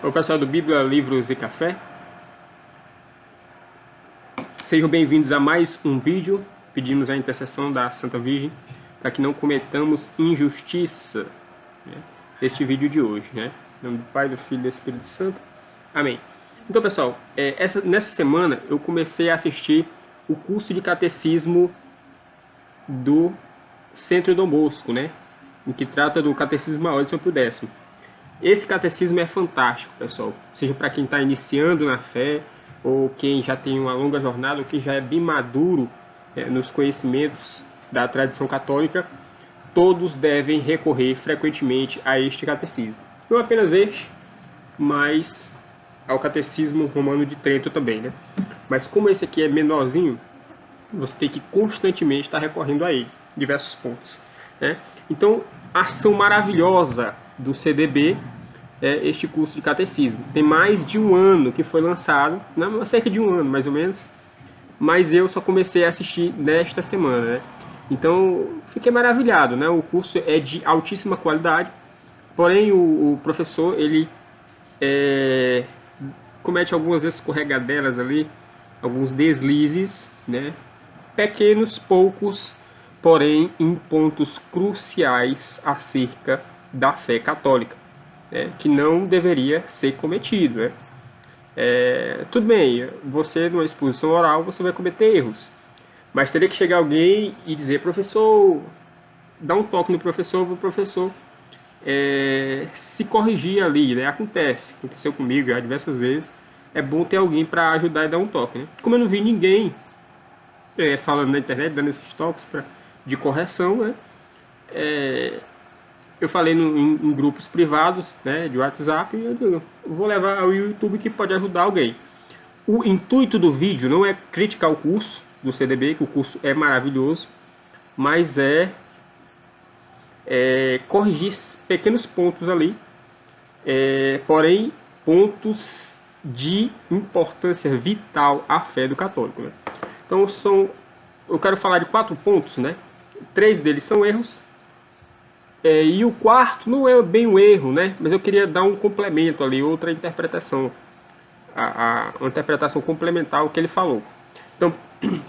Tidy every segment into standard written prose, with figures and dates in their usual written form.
Oi, pessoal do Bíblia, Livros e Café. Sejam bem-vindos a mais um vídeo. Pedimos a intercessão da Santa Virgem para que não cometamos injustiça, neste vídeo de hoje, Em nome do Pai, do Filho e do Espírito Santo. Amém. Então, pessoal, nessa semana eu comecei a assistir o curso de catecismo do Centro Dom Bosco, em que trata do Catecismo Maior de São Pio X. Esse catecismo é fantástico, pessoal, seja para quem está iniciando na fé, ou quem já tem uma longa jornada, ou quem já é bem maduro nos conhecimentos da tradição católica, todos devem recorrer frequentemente a este catecismo. Não apenas este, mas ao Catecismo Romano de Trento também, Mas como esse aqui é menorzinho, você tem que constantemente estar recorrendo a ele, diversos pontos, Então, a ação maravilhosa do CDB é este curso de catecismo. Tem mais de um ano que foi lançado, cerca de um ano mais ou menos, mas eu só comecei a assistir nesta semana, Então, fiquei maravilhado, O curso é de altíssima qualidade, porém o professor, ele comete algumas escorregadelas ali, alguns deslizes, pequenos, poucos, porém em pontos cruciais acerca da fé católica, que não deveria ser cometido. Tudo bem, você numa exposição oral você vai cometer erros, mas teria que chegar alguém e dizer: professor, dá um toque no professor, para o professor se corrigir ali, aconteceu comigo já diversas vezes. É bom ter alguém para ajudar e dar um toque, Como eu não vi ninguém falando na internet, dando esses toques de correção, eu falei em grupos privados, de WhatsApp, e eu vou levar ao YouTube, que pode ajudar alguém. O intuito do vídeo não é criticar o curso do CDB, que o curso é maravilhoso, mas é corrigir pequenos pontos ali, porém pontos de importância vital à fé do católico. Então eu quero falar de 4 pontos, 3 deles são erros, e o quarto não é bem um erro, mas eu queria dar um complemento ali, outra interpretação, uma interpretação complementar ao que ele falou. Então,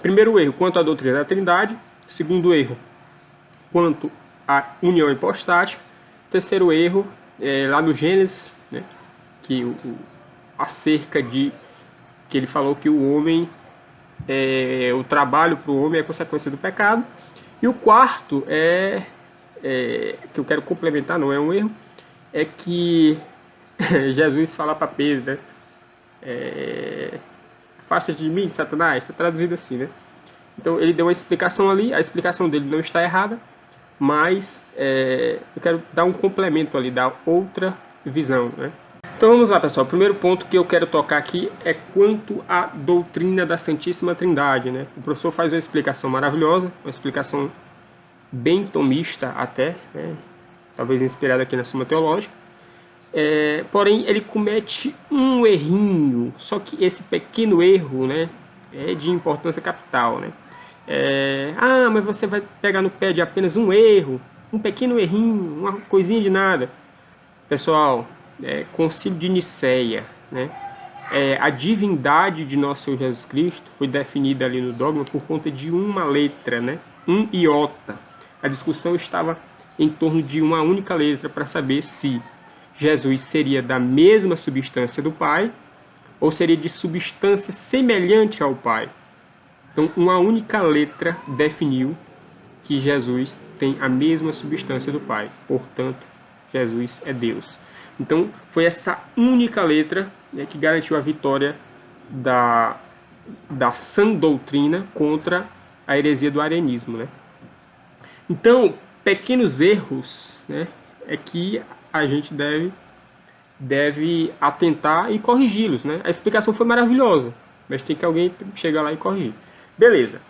primeiro erro, quanto à doutrina da Trindade. Segundo erro, quanto à união hipostática. Terceiro erro, lá no Gênesis, que acerca de que ele falou que o homem, o trabalho para o homem é consequência do pecado. E o quarto que eu quero complementar, não é um erro, é que Jesus fala para Pedro, afasta-te de mim, Satanás, está traduzido assim, Então ele deu uma explicação ali, a explicação dele não está errada, mas eu quero dar um complemento ali, dar outra visão, Então vamos lá, pessoal. O primeiro ponto que eu quero tocar aqui é quanto à doutrina da Santíssima Trindade, O professor faz uma explicação maravilhosa, uma explicação bem tomista até, talvez inspirada aqui na Suma Teológica, porém ele comete um errinho, só que esse pequeno erro, é de importância capital, mas você vai pegar no pé de apenas um erro, um pequeno errinho, uma coisinha de nada. Pessoal, Concílio de Nicéia, a divindade de nosso Senhor Jesus Cristo foi definida ali no dogma por conta de uma letra, um iota. A discussão estava em torno de uma única letra para saber se Jesus seria da mesma substância do Pai ou seria de substância semelhante ao Pai. Então, uma única letra definiu que Jesus tem a mesma substância do Pai. Portanto, Jesus é Deus. Então, foi essa única letra que garantiu a vitória da sã doutrina contra a heresia do arianismo, Então, pequenos erros, é que a gente deve atentar e corrigi-los, A explicação foi maravilhosa, mas tem que alguém chegar lá e corrigir. Beleza.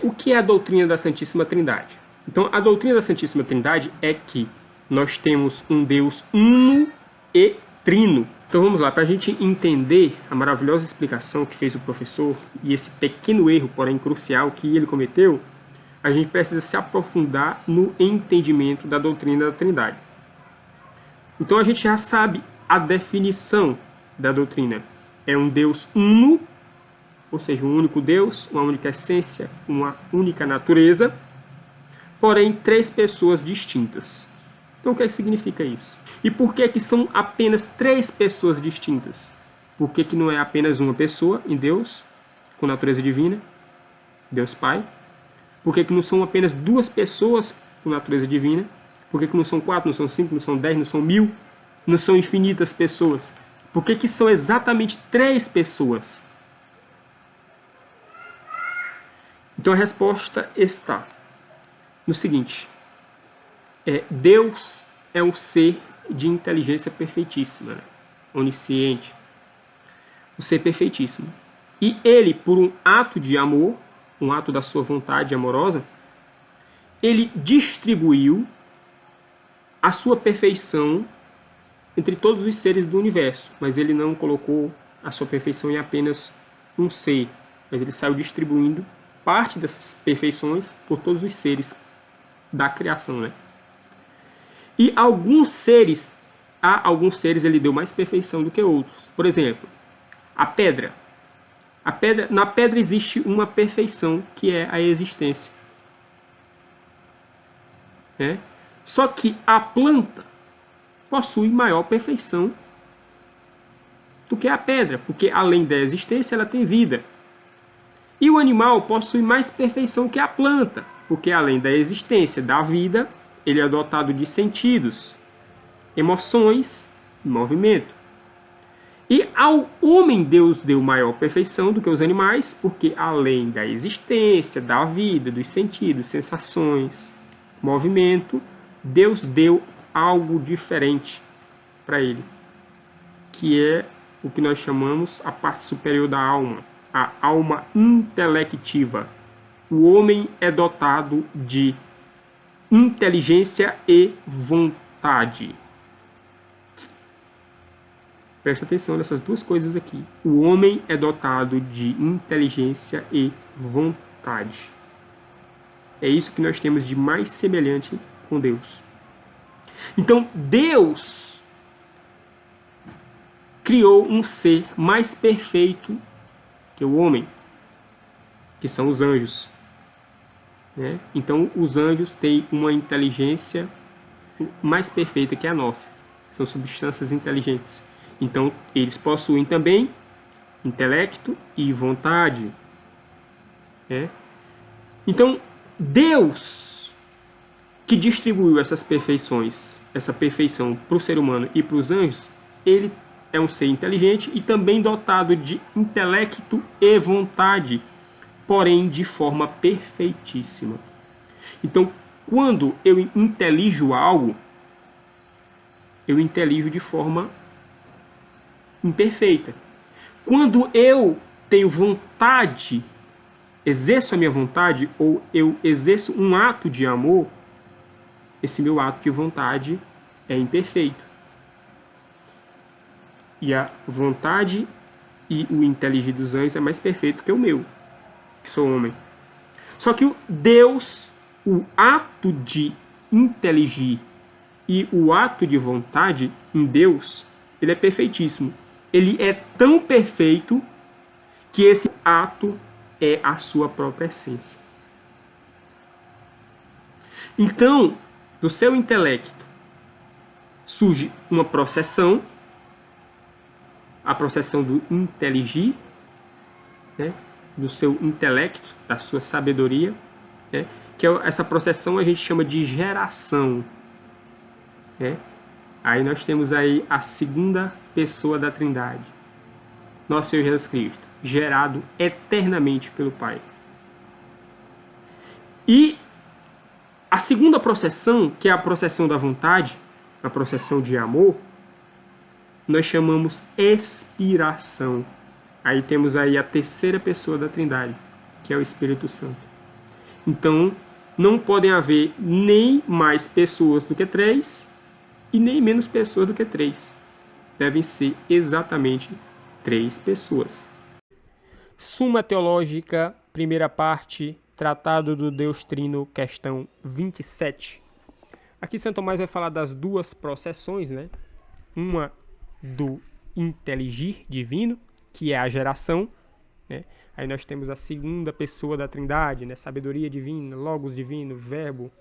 O que é a doutrina da Santíssima Trindade? Então, a doutrina da Santíssima Trindade é que nós temos um Deus uno e trino. Então vamos lá, para a gente entender a maravilhosa explicação que fez o professor e esse pequeno erro, porém crucial, que ele cometeu, a gente precisa se aprofundar no entendimento da doutrina da Trindade. Então a gente já sabe a definição da doutrina. É um Deus uno, ou seja, um único Deus, uma única essência, uma única natureza, porém 3 pessoas distintas. Então o que significa isso? E por que são apenas 3 pessoas distintas? Por que não é apenas uma pessoa em Deus, com natureza divina, Deus Pai? Por que não são apenas 2 pessoas com natureza divina? Por que não são 4, não são 5, não são 10, não são 1000? Não são infinitas pessoas? Por que são exatamente 3 pessoas? Então a resposta está no seguinte: Deus é um ser de inteligência perfeitíssima, né? Onisciente, um ser perfeitíssimo. E ele, por um ato de amor, um ato da sua vontade amorosa, ele distribuiu a sua perfeição entre todos os seres do universo, mas ele não colocou a sua perfeição em apenas um ser, mas ele saiu distribuindo parte dessas perfeições por todos os seres da criação, né? E a alguns seres ele deu mais perfeição do que outros. Por exemplo, a pedra. Na pedra existe uma perfeição que é a existência, né? Só que a planta possui maior perfeição do que a pedra, porque além da existência ela tem vida. E o animal possui mais perfeição que a planta, porque além da existência da vida, ele é dotado de sentidos, emoções e movimento. E ao homem Deus deu maior perfeição do que os animais, porque além da existência, da vida, dos sentidos, sensações, movimento, Deus deu algo diferente para ele, que é o que nós chamamos a parte superior da alma, a alma intelectiva. O homem é dotado de inteligência e vontade. Presta atenção nessas 2 coisas aqui. O homem é dotado de inteligência e vontade. É isso que nós temos de mais semelhante com Deus. Então, Deus criou um ser mais perfeito que o homem, que são os anjos, né? Então, os anjos têm uma inteligência mais perfeita que a nossa. São substâncias inteligentes. Então, eles possuem também intelecto e vontade, né? Então, Deus, que distribuiu essas perfeições, essa perfeição para o ser humano e para os anjos, ele é um ser inteligente e também dotado de intelecto e vontade, porém de forma perfeitíssima. Então, quando eu intelijo algo, eu intelijo de forma imperfeita. Quando eu tenho vontade, exerço a minha vontade, ou eu exerço um ato de amor, esse meu ato de vontade é imperfeito. E a vontade e o inteligir dos anjos é mais perfeito que o meu, que sou homem. Só que Deus, o ato de inteligir e o ato de vontade em Deus, ele é perfeitíssimo. Ele é tão perfeito que esse ato é a sua própria essência. Então, do seu intelecto surge uma processão, a processão do inteligir, né? Do seu intelecto, da sua sabedoria, né? Que essa processão a gente chama de geração, né? Aí nós temos aí a segunda pessoa da Trindade, nosso Senhor Jesus Cristo, gerado eternamente pelo Pai. E a segunda processão, que é a processão da vontade, a processão de amor, nós chamamos expiração. Aí temos aí a terceira pessoa da Trindade, que é o Espírito Santo. Então, não podem haver nem mais pessoas do que 3 e nem menos pessoas do que 3. Devem ser exatamente 3 pessoas. Suma Teológica, primeira parte, Tratado do Deus Trino, questão 27. Aqui Santo Tomás vai falar das 2 processões, né? Uma do inteligir divino, que é a geração, né? Aí nós temos a segunda pessoa da Trindade, né? Sabedoria divina, Logos divino, Verbo,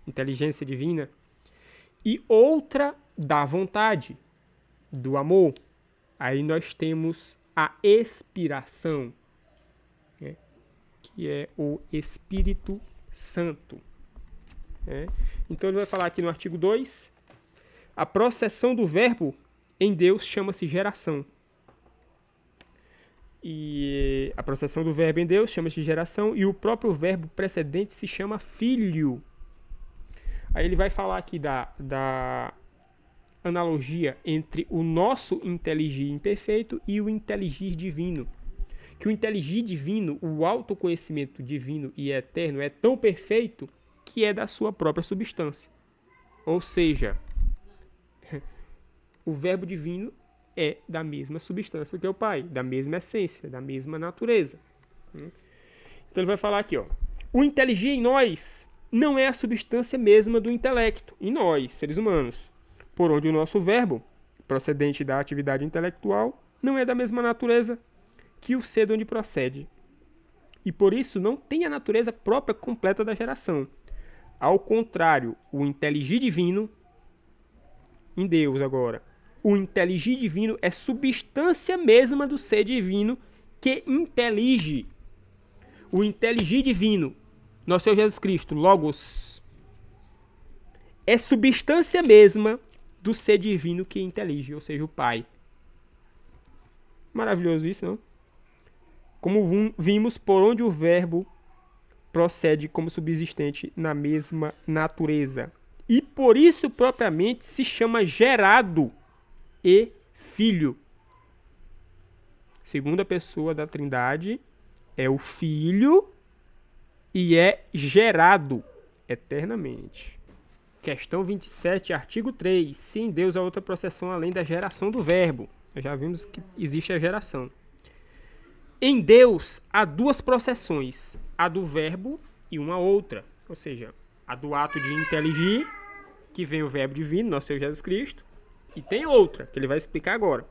inteligência divina. E outra da vontade, do amor. Aí nós temos a expiração, né? Que é o Espírito Santo. Né? Então ele vai falar aqui no artigo 2, a processão do verbo em Deus chama-se geração. E a processão do verbo em Deus chama-se geração, e o próprio verbo precedente se chama filho. Aí ele vai falar aqui da analogia entre o nosso inteligir imperfeito e o inteligir divino. Que o inteligir divino, o autoconhecimento divino e eterno é tão perfeito que é da sua própria substância. Ou seja, o verbo divino é da mesma substância que o Pai, da mesma essência, da mesma natureza. Então ele vai falar aqui, ó, o inteligir em nós não é a substância mesma do intelecto, em nós, seres humanos, por onde o nosso verbo, procedente da atividade intelectual, não é da mesma natureza que o ser de onde procede. E por isso não tem a natureza própria completa da geração. Ao contrário, o inteligir divino, em Deus agora, o inteligir divino é substância mesma do ser divino que intelige. O inteligir divino, nosso Senhor Jesus Cristo, Logos, é substância mesma do ser divino que intelige, ou seja, o Pai. Maravilhoso isso, não? Como vimos, por onde o verbo procede como subsistente na mesma natureza. E por isso propriamente se chama gerado e filho. Segunda pessoa da Trindade é o Filho e é gerado eternamente. Questão 27, artigo 3. Se em Deus há outra processão além da geração do verbo. Nós já vimos que existe a geração. Em Deus há duas processões, a do verbo e uma outra. Ou seja, a do ato de inteligir, que vem o verbo divino, nosso Senhor Jesus Cristo, e tem outra, que ele vai explicar agora.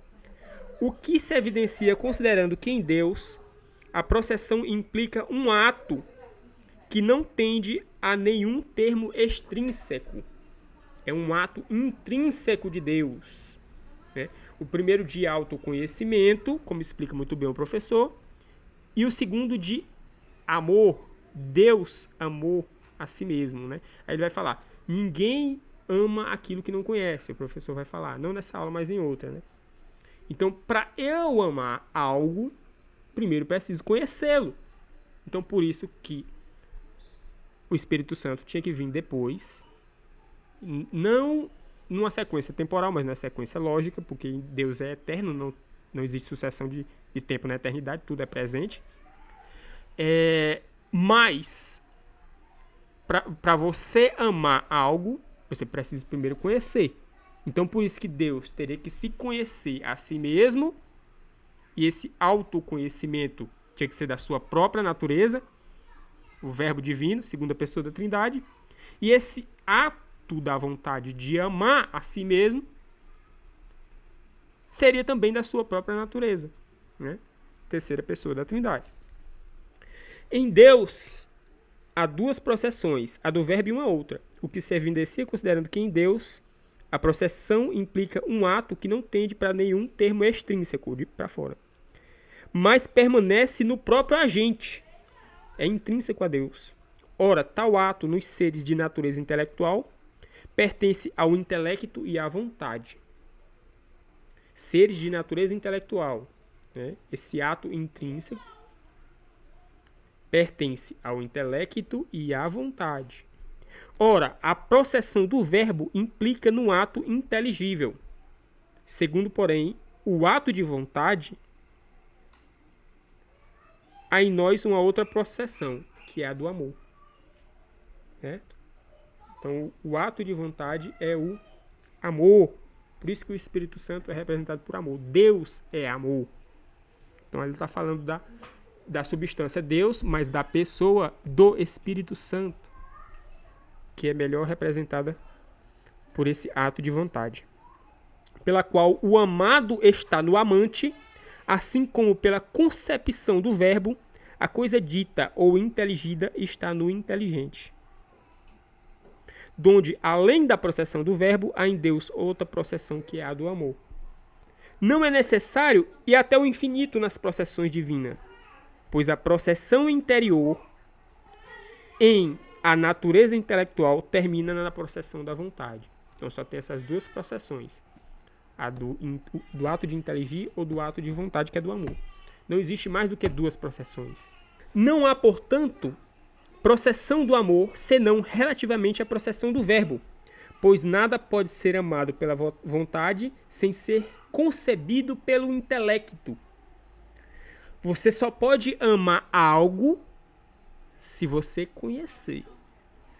O que se evidencia considerando que em Deus a processão implica um ato que não tende a nenhum termo extrínseco. É um ato intrínseco de Deus. Né? O primeiro de autoconhecimento, como explica muito bem o professor, e o segundo de amor. Deus amou a si mesmo. Né? Aí ele vai falar, ninguém ama aquilo que não conhece. O professor vai falar, não nessa aula, mas em outra. Né? Então, para eu amar algo, primeiro preciso conhecê-lo. Então, por isso que o Espírito Santo tinha que vir depois, não numa sequência temporal, mas numa sequência lógica, porque Deus é eterno, não existe sucessão de tempo na eternidade, tudo é presente. Mas, para você amar algo, você precisa primeiro conhecer. Então, por isso que Deus teria que se conhecer a si mesmo, e esse autoconhecimento tinha que ser da sua própria natureza, o verbo divino, segunda pessoa da Trindade, e esse ato da vontade de amar a si mesmo seria também da sua própria natureza, né? Terceira pessoa da Trindade. Em Deus há duas processões, a do verbo e uma outra, o que se evidencia considerando que em Deus a processão implica um ato que não tende para nenhum termo extrínseco, de para fora, mas permanece no próprio agente, é intrínseco a Deus. Ora, tal ato nos seres de natureza intelectual pertence ao intelecto e à vontade. Seres de natureza intelectual, né? Esse ato intrínseco pertence ao intelecto e à vontade. Ora, a processão do verbo implica no ato inteligível. Segundo, porém, o ato de vontade, há em nós uma outra processão, que é a do amor. Certo? Então, o ato de vontade é o amor. Por isso que o Espírito Santo é representado por amor. Deus é amor. Então, ele está falando da substância Deus, mas da pessoa do Espírito Santo, que é melhor representada por esse ato de vontade. pela qual o amado está no amante, assim como pela concepção do verbo, a coisa dita ou inteligida está no inteligente. Donde, além da processão do verbo, há em Deus outra processão que é a do amor. Não é necessário ir até o infinito nas processões divinas, pois a processão interior em a natureza intelectual termina na processão da vontade. Então só tem essas duas processões. A do ato de inteligir ou do ato de vontade, que é do amor. Não existe mais do que duas processões. Não há, portanto, processão do amor senão relativamente à processão do verbo, pois nada pode ser amado pela vontade sem ser concebido pelo intelecto. Você só pode amar algo se você conhecer,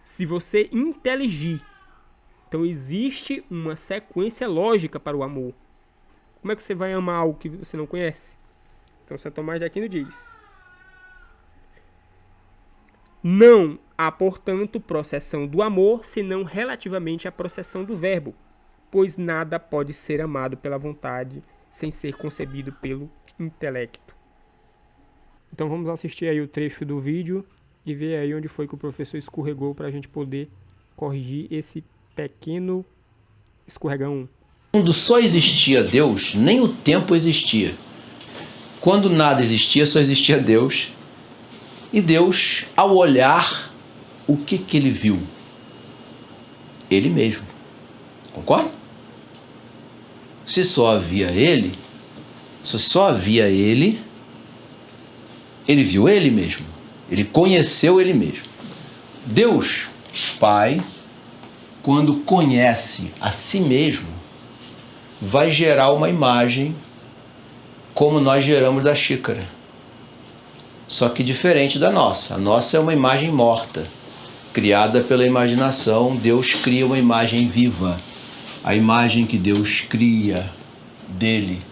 se você inteligir. Então existe uma sequência lógica para o amor. Como é que você vai amar algo que você não conhece? Então São Tomás de Aquino diz: não há, portanto, processão do amor, senão relativamente à processão do verbo, pois nada pode ser amado pela vontade sem ser concebido pelo intelecto. Então vamos assistir aí o trecho do vídeo e ver aí onde foi que o professor escorregou para a gente poder corrigir esse pequeno escorregão. Quando só existia Deus, nem o tempo existia. Quando nada existia, só existia Deus. E Deus, ao olhar, o que ele viu? Ele mesmo. Concorda? Se só havia ele, ele viu ele mesmo. Ele conheceu ele mesmo. Deus, Pai, quando conhece a si mesmo, vai gerar uma imagem como nós geramos da xícara. Só que diferente da nossa. A nossa é uma imagem morta, criada pela imaginação. Deus cria uma imagem viva. A imagem que Deus cria dele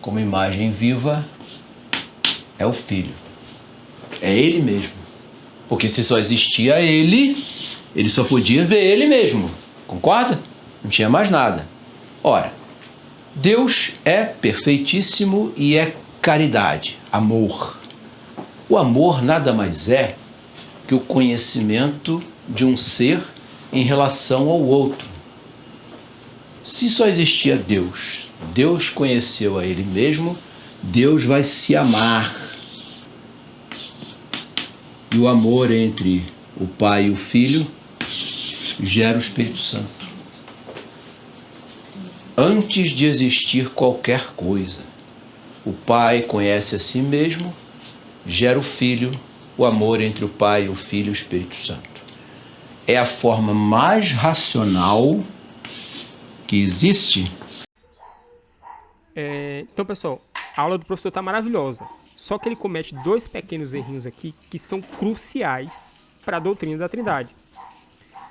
como imagem viva é o Filho. É ele mesmo. Porque se só existia ele só podia ver ele mesmo. Concorda? Não tinha mais nada. Ora, Deus é perfeitíssimo e é caridade, amor. O amor nada mais é que o conhecimento de um ser em relação ao outro. Se só existia Deus, Deus conheceu a ele mesmo, Deus vai se amar. E o amor entre o Pai e o Filho gera o Espírito Santo. Antes de existir qualquer coisa, o Pai conhece a si mesmo, gera o Filho, o amor entre o Pai, o Filho e o Espírito Santo. É a forma mais racional que existe. Então, pessoal, a aula do professor está maravilhosa. Só que ele comete dois pequenos errinhos aqui que são cruciais para a doutrina da Trindade.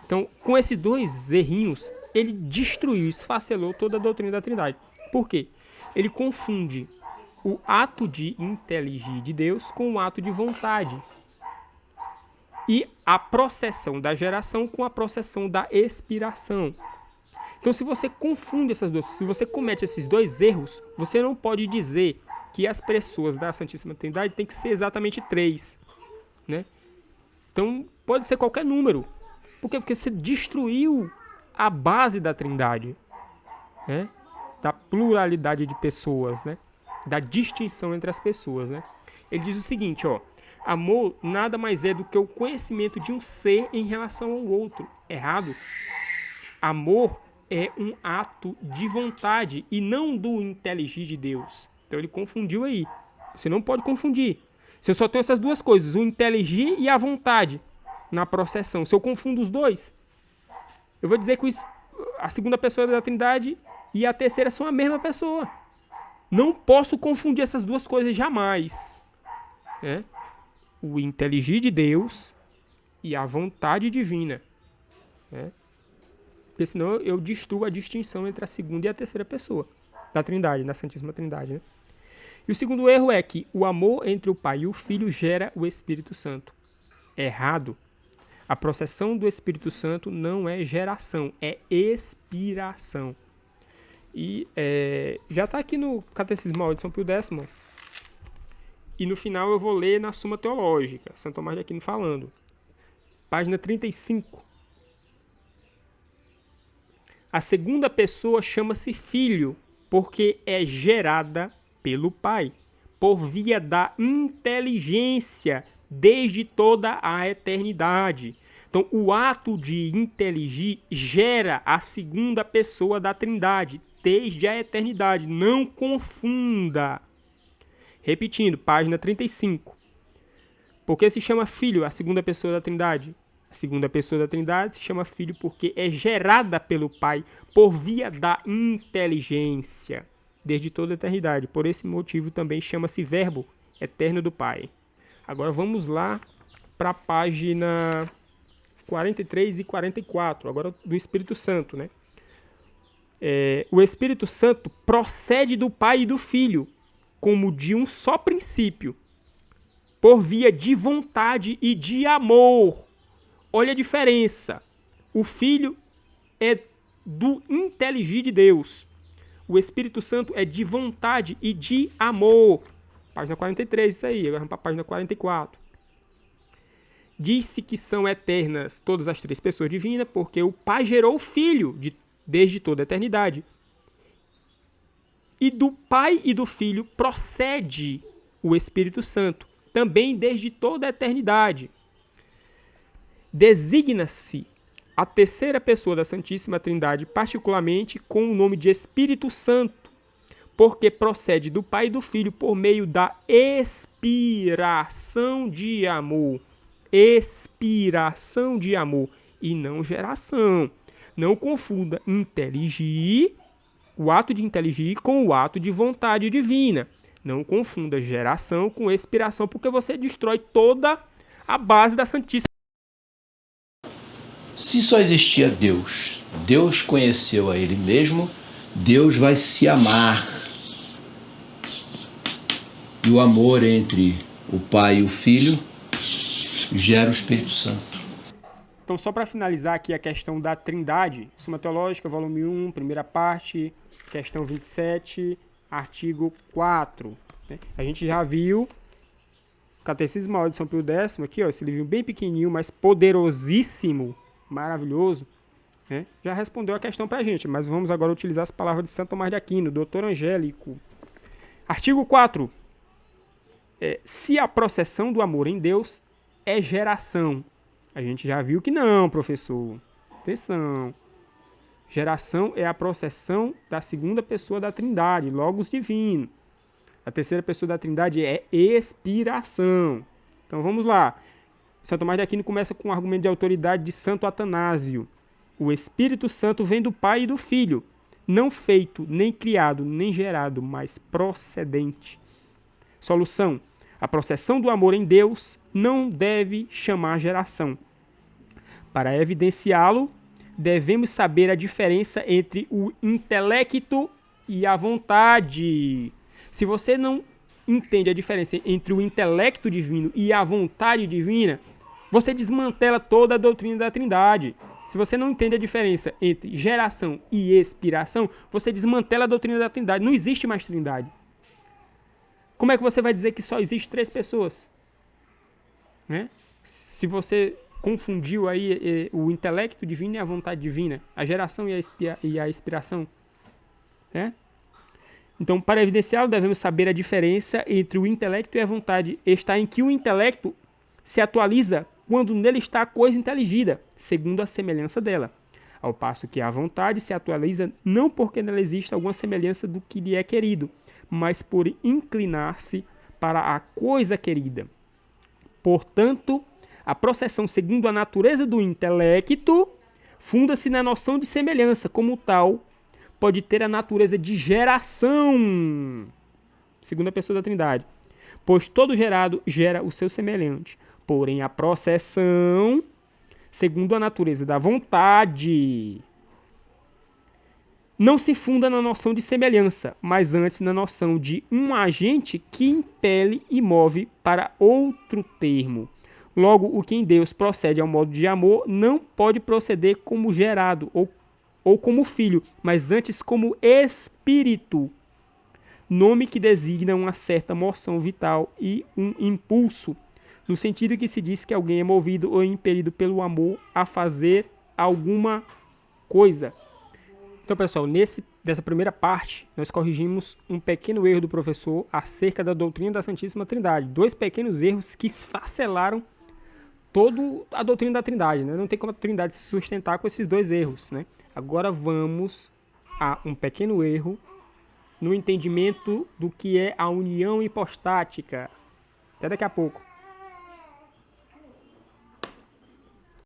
Então, com esses dois errinhos, ele destruiu, esfacelou toda a doutrina da Trindade. Por quê? Ele confunde o ato de inteligir de Deus com o ato de vontade. E a processão da geração com a processão da expiração. Então, se você confunde essas duas, se você comete esses dois erros, você não pode dizer que as pessoas da Santíssima Trindade tem que ser exatamente 3, né? Então, pode ser qualquer número. Por quê? Porque você destruiu a base da Trindade, né? Da pluralidade de pessoas, né? Da distinção entre as pessoas, né? Ele diz o seguinte, ó: amor nada mais é do que o conhecimento de um ser em relação ao outro. Errado. Amor é um ato de vontade e não do inteligir de Deus. Então ele confundiu aí. Você não pode confundir. Se eu só tenho essas duas coisas, o inteligir e a vontade na processão, se eu confundo os dois, eu vou dizer que a segunda pessoa da Trindade e a terceira são a mesma pessoa. Não posso confundir essas duas coisas jamais. Né? O inteligir de Deus e a vontade divina. Né? Porque senão eu destruo a distinção entre a segunda e a terceira pessoa da Trindade, da Santíssima Trindade. Né? E o segundo erro é que o amor entre o Pai e o Filho gera o Espírito Santo. Errado. A processão do Espírito Santo não é geração, é expiração. E já está aqui no Catecismo Maior de São Pio X. E no final eu vou ler na Suma Teológica, Santo Tomás de Aquino falando. Página 35. A segunda pessoa chama-se filho, porque é gerada pelo Pai, por via da inteligência, desde toda a eternidade. Então, o ato de inteligir gera a segunda pessoa da Trindade, desde a eternidade. Não confunda. Repetindo, página 35. Por que se chama filho a segunda pessoa da Trindade? A segunda pessoa da Trindade se chama filho porque é gerada pelo Pai por via da inteligência, desde toda a eternidade. Por esse motivo também chama-se Verbo eterno do Pai. Agora vamos lá para a página 43 e 44, agora do Espírito Santo, né? O Espírito Santo procede do Pai e do Filho, como de um só princípio, por via de vontade e de amor. Olha a diferença. O Filho é do inteligir de Deus. O Espírito Santo é de vontade e de amor. Página 43, isso aí. Agora vamos para a página 44. Diz-se que são eternas todas as três pessoas divinas, porque o Pai gerou o Filho desde toda a eternidade. E do Pai e do Filho procede o Espírito Santo, também desde toda a eternidade. Designa-se a terceira pessoa da Santíssima Trindade, particularmente com o nome de Espírito Santo, porque procede do Pai e do Filho por meio da expiração de amor. Expiração de amor e não geração. Não confunda inteligir, o ato de inteligir, com o ato de vontade divina. Não confunda geração com expiração, porque você destrói toda a base da Santíssima. Se só existia Deus, Deus conheceu a Ele mesmo, Deus vai se amar. E o amor entre o Pai e o Filho gera o Espírito Santo. Então, só para finalizar aqui a questão da Trindade, Suma Teológica, volume 1, primeira parte, questão 27, artigo 4. Né? A gente já viu Catecismo Maior de São Pio X, aqui, ó, esse livro bem pequenininho, mas poderosíssimo, maravilhoso, né? Já respondeu a questão para a gente, mas vamos agora utilizar as palavras de Santo Tomás de Aquino, doutor Angélico. Artigo 4. Se a processão do amor em Deus é geração. A gente já viu que não, professor. Atenção. Geração é a processão da segunda pessoa da Trindade, Logos divino. A terceira pessoa da Trindade é expiração. Então vamos lá. Santo Tomás de Aquino começa com um argumento de autoridade de Santo Atanásio. O Espírito Santo vem do Pai e do Filho, não feito, nem criado, nem gerado, mas procedente. Solução. A processão do amor em Deus não deve chamar geração. Para evidenciá-lo, devemos saber a diferença entre o intelecto e a vontade. Se você não entende a diferença entre o intelecto divino e a vontade divina, você desmantela toda a doutrina da Trindade. Se você não entende a diferença entre geração e expiração, você desmantela a doutrina da Trindade. Não existe mais Trindade. Como é que você vai dizer que só existe três pessoas? Né? Se você confundiu aí o intelecto divino e a vontade divina, a geração e a expiração, né? Então, para evidenciá-lo, devemos saber a diferença entre o intelecto e a vontade. Está em que o intelecto se atualiza quando nele está a coisa inteligida, segundo a semelhança dela, ao passo que a vontade se atualiza não porque nela existe alguma semelhança do que lhe é querido, mas por inclinar-se para a coisa querida. Portanto, a processão segundo a natureza do intelecto funda-se na noção de semelhança, como tal, pode ter a natureza de geração, segundo a pessoa da Trindade, pois todo gerado gera o seu semelhante. Porém, a processão, segundo a natureza da vontade, não se funda na noção de semelhança, mas antes na noção de um agente que impele e move para outro termo. Logo, o que em Deus procede ao modo de amor não pode proceder como gerado ou ou como filho, mas antes como espírito, nome que designa uma certa moção vital e um impulso, no sentido que se diz que alguém é movido ou impelido pelo amor a fazer alguma coisa. Então, pessoal, dessa primeira parte, nós corrigimos um pequeno erro do professor acerca da doutrina da Santíssima Trindade. 2 pequenos erros que esfacelaram toda a doutrina da Trindade, né? Não tem como a Trindade se sustentar com esses 2 erros, né? Agora vamos a um pequeno erro no entendimento do que é a união hipostática. Até daqui a pouco.